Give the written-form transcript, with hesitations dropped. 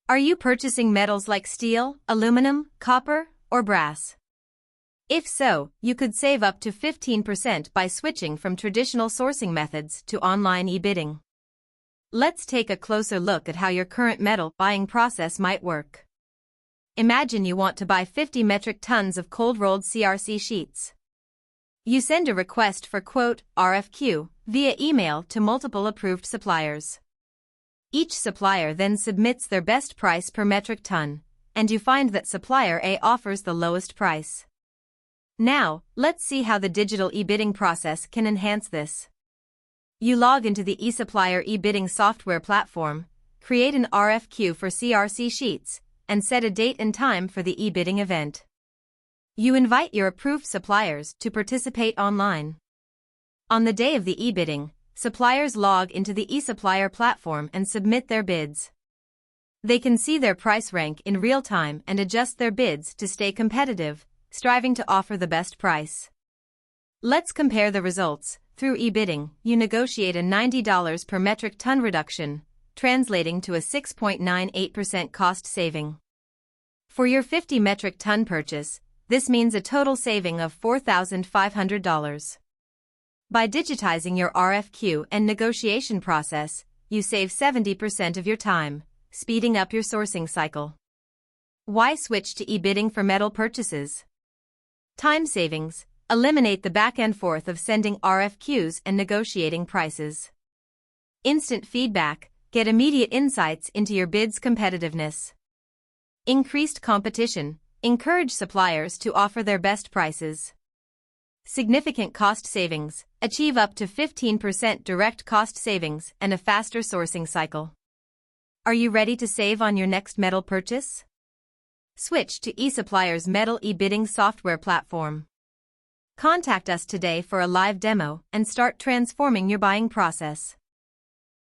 Are you purchasing metals like steel, aluminum, copper, or brass? If so, you could save up to 15% by switching from traditional sourcing methods to online e-bidding. Let's take a closer look at how your current metal buying process might work. Imagine you want to buy 50 metric tons of cold-rolled CRC sheets. You send a request for quote (RFQ) via email to multiple approved suppliers. Each supplier then submits their best price per metric ton, and you find that supplier A offers the lowest price. Now, let's see how the digital e-bidding process can enhance this. You log into the eSupplier e-bidding software platform, create an RFQ for CRC sheets, and set a date and time for the e-bidding event. You invite your approved suppliers to participate online. On the day of the e-bidding, suppliers log into the eSupplier platform and submit their bids. They can see their price rank in real time and adjust their bids to stay competitive, striving to offer the best price. Let's compare the results. Through e-bidding, you negotiate a $90 per metric ton reduction, translating to a 6.98% cost saving. For your 50 metric ton purchase, this means a total saving of $4,500. By digitizing your RFQ and negotiation process, you save 70% of your time, speeding up your sourcing cycle. Why switch to e-bidding for metal purchases? Time savings. Eliminate the back and forth of sending RFQs and negotiating prices. Instant feedback. Get immediate insights into your bid's competitiveness. Increased competition. Encourage suppliers to offer their best prices. Significant cost savings. Achieve up to 15% direct cost savings and a faster sourcing cycle. Are you ready to save on your next metal purchase? Switch to eSupplyer's metal e-bidding software platform. Contact us today for a live demo and start transforming your buying process.